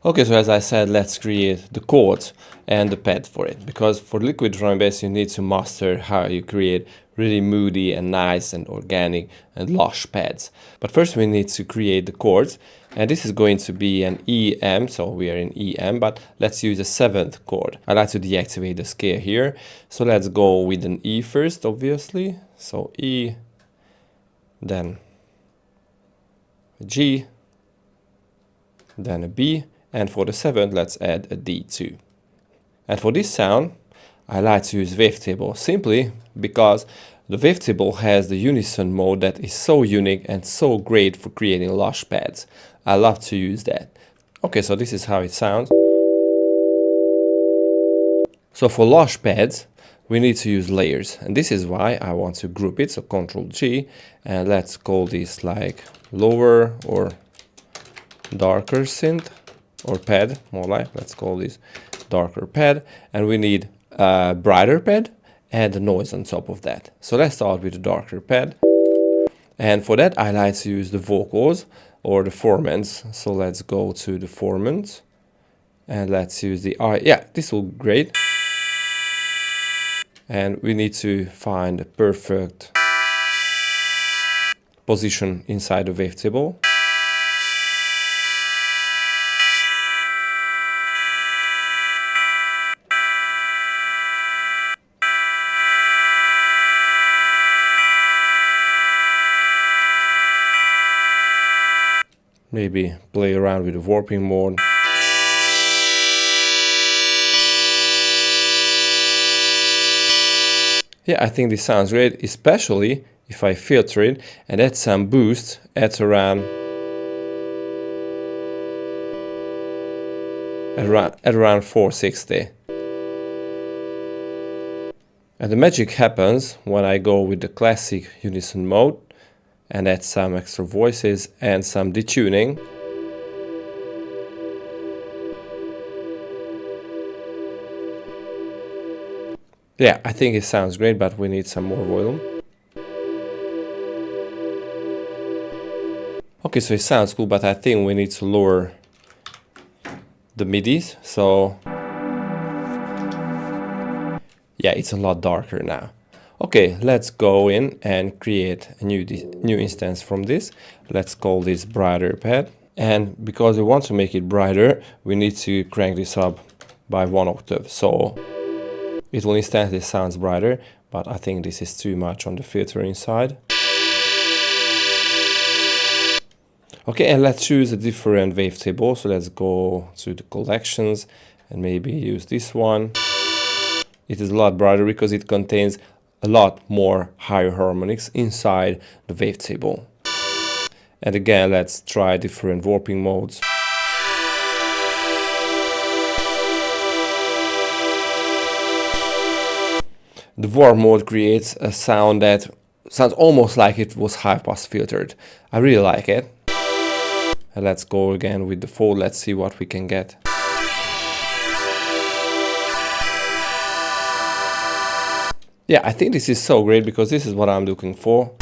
Okay, so as I said, let's create the chords and the pad for it, because for liquid drum and bass you need to master how you create really moody and nice and organic and lush pads. But first we need to create the chords, and this is going to be an EM, so we are in EM, but let's use a 7th chord. I like to deactivate the scale here, so let's go with an E first, obviously. So E, then a G, then a B, and for the 7th let's add a D2. And for this sound I like to use Wavetable, simply because the Wavetable has the unison mode that is so unique and so great for creating lush pads. I love to use that. Okay, so this is how it sounds. So for lush pads we need to use layers, and this is why I want to group it, so Ctrl G, and let's call this like lower or darker synth or pad, more like, let's call this darker pad, and we need a brighter pad and a noise on top of that. So let's start with the darker pad, and for that I like to use the vocals or the formants. So let's go to the formants and let's use the yeah, this will be great. And we need to find a perfect position inside the wavetable. Maybe play around with the warping mode. Yeah, I think this sounds great, especially if I filter it and add some boost at around 460. And the magic happens when I go with the classic unison mode and add some extra voices and some detuning. Yeah, I think it sounds great, but we need some more volume. Okay, so it sounds cool, but I think we need to lower the midis, so yeah, it's a lot darker now. Okay, let's go in and create a new instance from this. Let's call this brighter pad, and because we want to make it brighter, we need to crank this up by 1 octave. So it will instantly sound brighter, but I think this is too much on the filtering side. Okay, and let's choose a different wavetable. So let's go to the collections and maybe use this one. It is a lot brighter because it contains a lot more higher harmonics inside the wavetable. And again, let's try different warping modes. The warp mode creates a sound that sounds almost like it was high-pass filtered. I really like it. And let's go again with the fold. Let's see what we can get. Yeah, I think this is so great because this is what I'm looking for.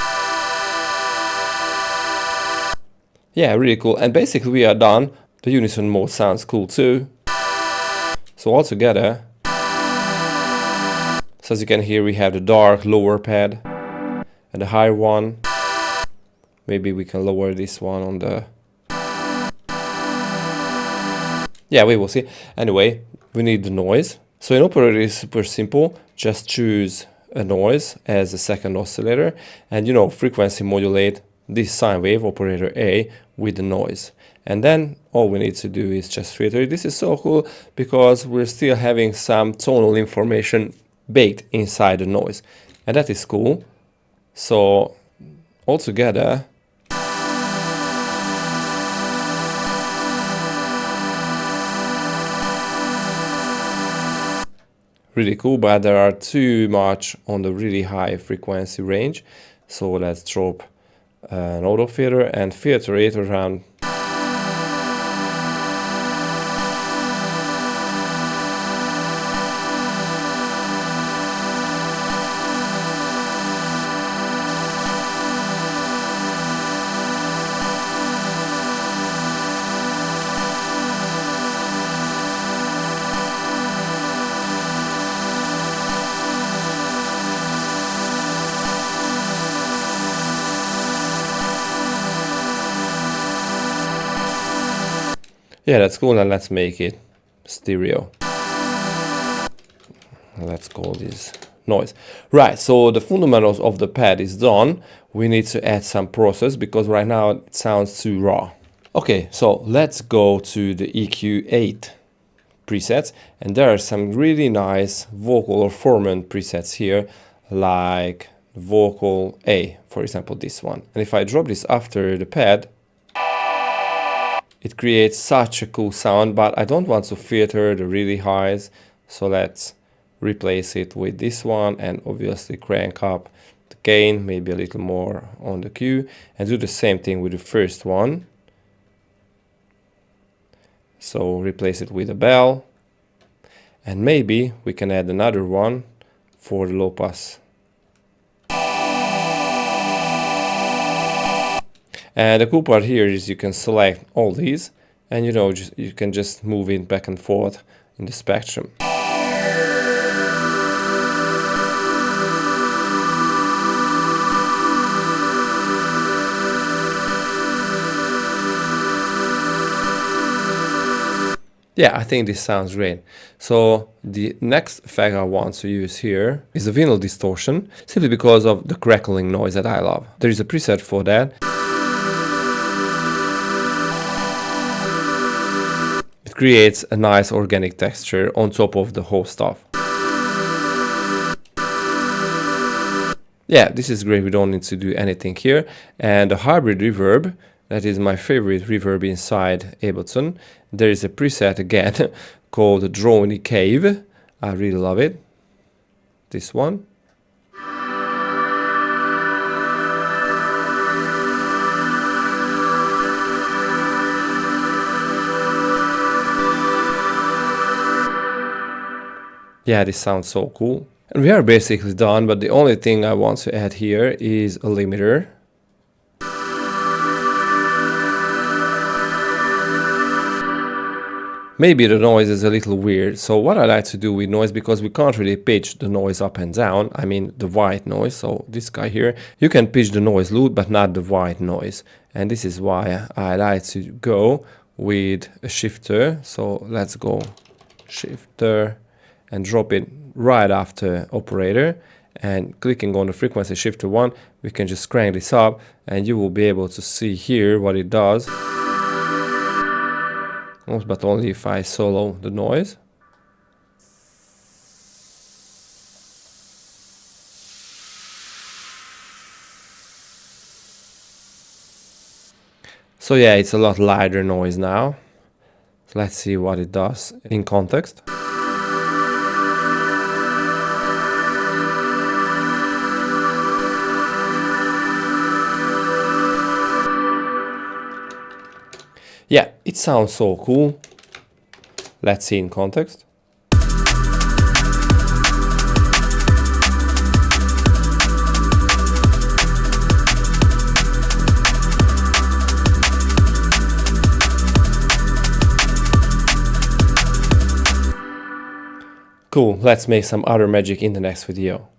Yeah, really cool. And basically we are done. The unison mode sounds cool too. So all together, so as you can hear, we have the dark lower pad and the higher one. Maybe we can lower this one on the... Yeah, we will see. Anyway, we need the noise. So in operator it's super simple. Just choose a noise as a second oscillator and, you know, frequency modulate this sine wave, operator A, with the noise. And then all we need to do is just filter it. This is so cool because we're still having some tonal information baked inside the noise, and that is cool. So altogether, really cool, but there are too much on the really high frequency range. So let's drop an auto filter and filter it around . Yeah, that's cool, and let's make it stereo. Let's call this noise. Right, so the fundamentals of the pad is done. We need to add some process because right now it sounds too raw. Okay, so let's go to the EQ8 presets, and there are some really nice vocal or formant presets here, like vocal A, for example, this one. And if I drop this after the pad, it creates such a cool sound, but I don't want to filter the really highs, so let's replace it with this one and obviously crank up the gain, maybe a little more on the Q, and do the same thing with the first one. So replace it with a bell, and maybe we can add another one for the low pass. And the cool part here is you can select all these, and you can just move it back and forth in the spectrum. Yeah, I think this sounds great. So the next effect I want to use here is the vinyl distortion, simply because of the crackling noise that I love. There is a preset for that. It creates a nice organic texture on top of the whole stuff. Yeah, this is great. We don't need to do anything here. And the hybrid reverb, that is my favorite reverb inside Ableton. There is a preset again called Droney Cave. I really love it. This one. Yeah, this sounds so cool. And we are basically done, but the only thing I want to add here is a limiter. Maybe the noise is a little weird, so what I like to do with noise, because we can't really pitch the noise up and down, I mean the white noise, so this guy here, you can pitch the noise loud but not the white noise. And this is why I like to go with a shifter, so let's go shifter and drop it right after operator, and clicking on the frequency shifter 1, we can just crank this up and you will be able to see here what it does. But only if I solo the noise. So yeah, it's a lot lighter noise now. So let's see what it does in context. Yeah, it sounds so cool. Let's see in context. Cool, let's make some other magic in the next video.